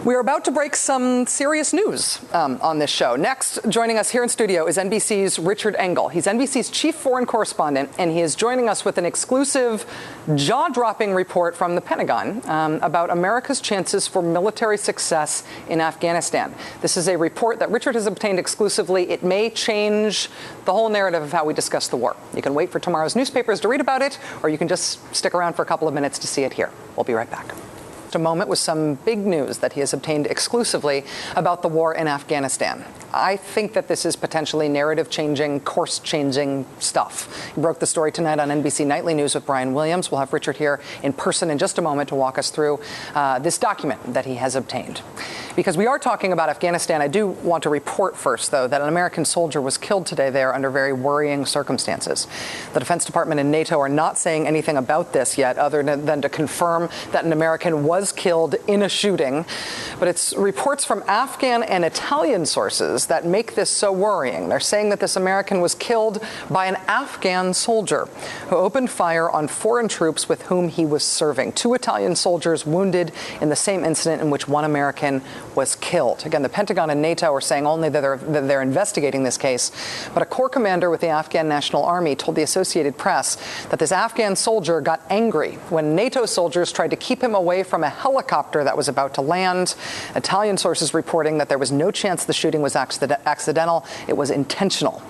We are about to break some serious news on this show. Next, joining us here in studio is NBC's Richard Engel. He's NBC's chief foreign correspondent, and he is joining us with an exclusive, jaw-dropping report from the Pentagon about America's chances for military success in Afghanistan. This is a report that Richard has obtained exclusively. It may change the whole narrative of how we discuss the war. You can wait for tomorrow's newspapers to read about it, or you can just stick around for a couple of minutes to see it here. We'll be right back. A moment with some big news that he has obtained exclusively about the war in Afghanistan. I think that this is potentially narrative-changing, course-changing stuff. He broke the story tonight on NBC Nightly News with Brian Williams. We'll have Richard here in person in just a moment to walk us through this document that he has obtained. Because we are talking about Afghanistan, I do want to report first, though, that an American soldier was killed today there under very worrying circumstances. The Defense Department and NATO are not saying anything about this yet, other than to confirm that an American was killed in a shooting. But it's reports from Afghan and Italian sources that make this so worrying. They're saying that this American was killed by an Afghan soldier who opened fire on foreign troops with whom he was serving. 2 Italian soldiers wounded in the same incident in which 1 American was killed. Again, the Pentagon and NATO are saying only that they're investigating this case. But a corps commander with the Afghan National Army told the Associated Press that this Afghan soldier got angry when NATO soldiers tried to keep him away from a helicopter that was about to land. Italian sources reporting that there was no chance the shooting was accidental. It was intentional.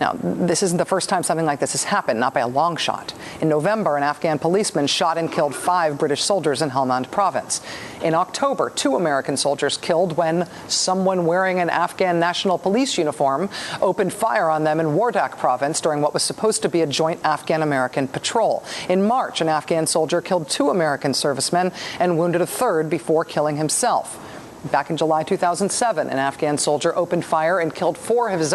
Now, this isn't the first time something like this has happened, not by a long shot. In November, an Afghan policeman shot and killed 5 British soldiers in Helmand province. In October, 2 American soldiers killed when someone wearing an Afghan National Police uniform opened fire on them in Wardak province during what was supposed to be a joint Afghan-American patrol. In March, an Afghan soldier killed 2 American servicemen and wounded a 3rd before killing himself. Back in July 2007, an Afghan soldier opened fire and killed 4 of his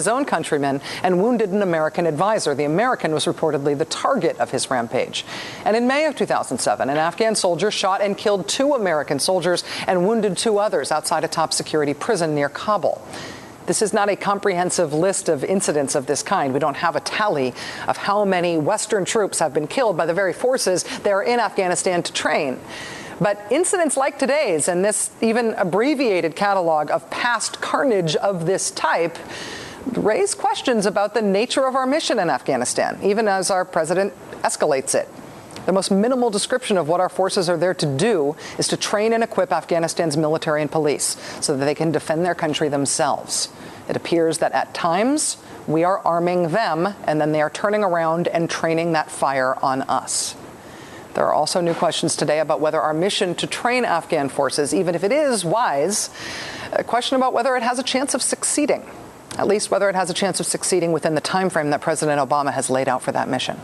own countrymen and wounded an American advisor. The American was reportedly the target of his rampage. And in May of 2007, an Afghan soldier shot and killed 2 American soldiers and wounded 2 others outside a top security prison near Kabul. This is not a comprehensive list of incidents of this kind. We don't have a tally of how many Western troops have been killed by the very forces that are in Afghanistan to train. But incidents like today's and this even abbreviated catalog of past carnage of this type raise questions about the nature of our mission in Afghanistan, even as our president escalates it. The most minimal description of what our forces are there to do is to train and equip Afghanistan's military and police so that they can defend their country themselves. It appears that at times we are arming them, and then they are turning around and training that fire on us. There are also new questions today about whether our mission to train Afghan forces, even if it is wise, a question about whether it has a chance of succeeding, at least whether it has a chance of succeeding within the time frame that President Obama has laid out for that mission.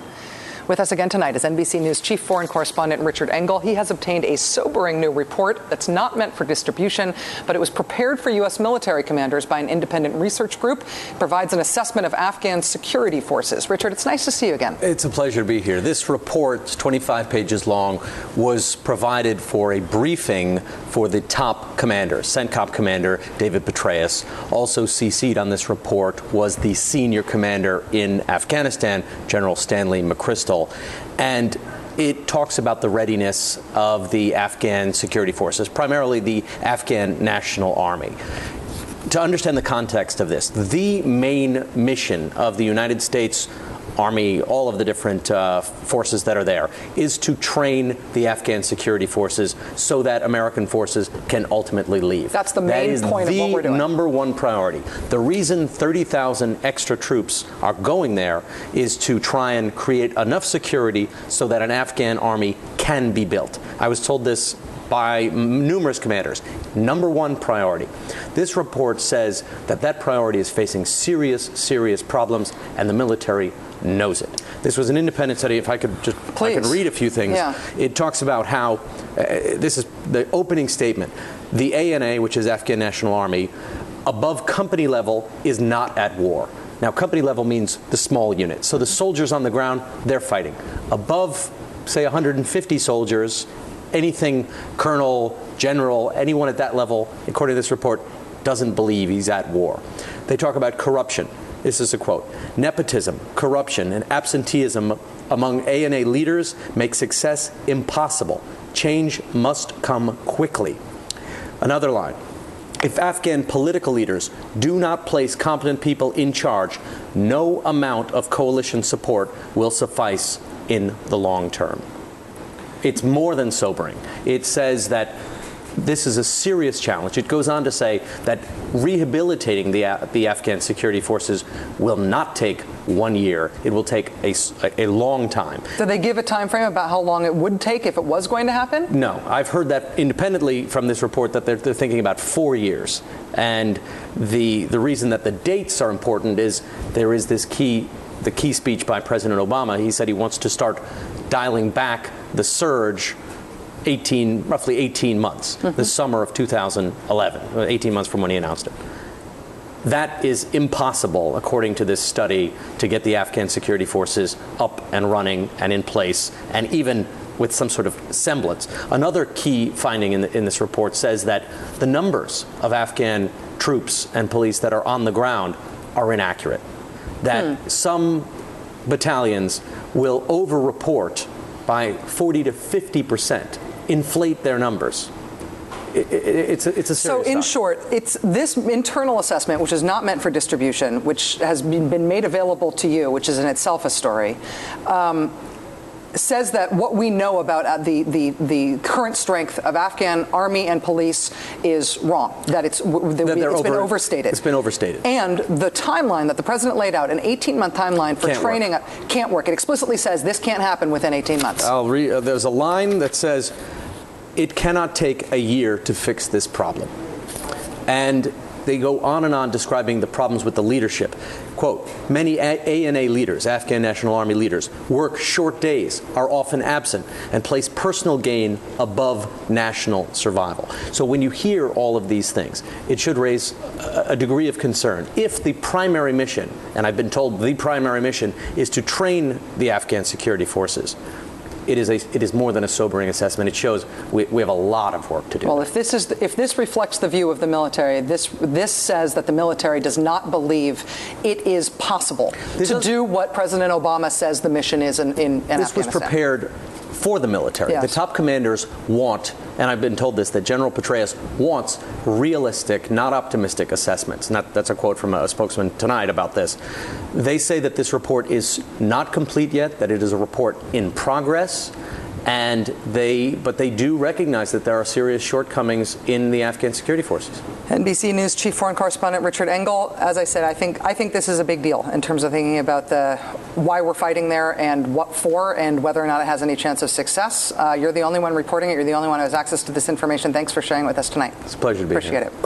With us again tonight is NBC News chief foreign correspondent Richard Engel. He has obtained a sobering new report that's not meant for distribution, but it was prepared for U.S. military commanders by an independent research group. It provides an assessment of Afghan security forces. Richard, it's nice to see you again. It's a pleasure to be here. This report, 25 pages long, was provided for a briefing for the top commander, CENTCOM commander David Petraeus. Also CC'd on this report was the senior commander in Afghanistan, General Stanley McChrystal. And it talks about the readiness of the Afghan security forces, primarily the Afghan National Army. To understand the context of this, the main mission of the United States Army, all of the different forces that are there, is to train the Afghan security forces so that American forces can ultimately leave. That's the main point of what we're doing. That is the number one priority. The reason 30,000 extra troops are going there is to try and create enough security so that an Afghan army can be built. I was told this by numerous commanders. Number one priority. This report says that that priority is facing serious problems, and the military knows it. This was an independent study. If I could just I could read a few things. Yeah. It talks about how this is the opening statement. The ANA, which is Afghan National Army, above company level is not at war. Now, company level means the small unit. So the soldiers on the ground, they're fighting. Above, say, 150 soldiers, anything colonel, general, anyone at that level, according to this report, doesn't believe he's at war. They talk about corruption. This is a quote. Nepotism, corruption, and absenteeism among ANA leaders make success impossible. Change must come quickly. Another line. If Afghan political leaders do not place competent people in charge, no amount of coalition support will suffice in the long term. It's more than sobering. It says that this is a serious challenge. It goes on to say that rehabilitating the Afghan security forces will not take 1 year. It will take a long time. Did they give a time frame about how long it would take if it was going to happen? No. I've heard that independently from this report that they're thinking about 4 years. And the reason that the dates are important is there is the key speech by President Obama. He said he wants to start dialing back the surge roughly 18 months, the summer of 2011, 18 months from when he announced it. That is impossible, according to this study, to get the Afghan security forces up and running and in place, and even with some sort of semblance. Another key finding in this report says that the numbers of Afghan troops and police that are on the ground are inaccurate. That some battalions will over-report by 40 to 50%. Inflate their numbers. It's a serious So in short, it's this internal assessment, which is not meant for distribution, which has been made available to you, which is in itself a story, says that what we know about the current strength of Afghan army and police is wrong, that it's been overstated. It's been overstated. And the timeline that the president laid out, an 18-month timeline for training, can't work. It explicitly says this can't happen within 18 months. I'll read. There's a line that says, it cannot take a year to fix this problem. And they go on and on describing the problems with the leadership. Quote, many ANA leaders, Afghan National Army leaders, work short days, are often absent, and place personal gain above national survival. So when you hear all of these things, it should raise a degree of concern. If the primary mission, and I've been told the primary mission, is to train the Afghan security forces, it is more than a sobering assessment. It shows we have a lot of work to do. Well, if this reflects the view of the military, this says that the military does not believe it is possible to do what President Obama says the mission is in Afghanistan. This was prepared for the military. Yes. The top commanders want, and I've been told this, that General Petraeus wants realistic, not optimistic assessments. That's a quote from a spokesman tonight about this. They say that this report is not complete yet, that it is a report in progress, but they do recognize that there are serious shortcomings in the Afghan security forces. NBC News Chief Foreign Correspondent Richard Engel, as I said, I think this is a big deal in terms of thinking about why we're fighting there and what for and whether or not it has any chance of success. You're the only one reporting it. You're the only one who has access to this information. Thanks for sharing it with us tonight. It's a pleasure to be here. Appreciate it.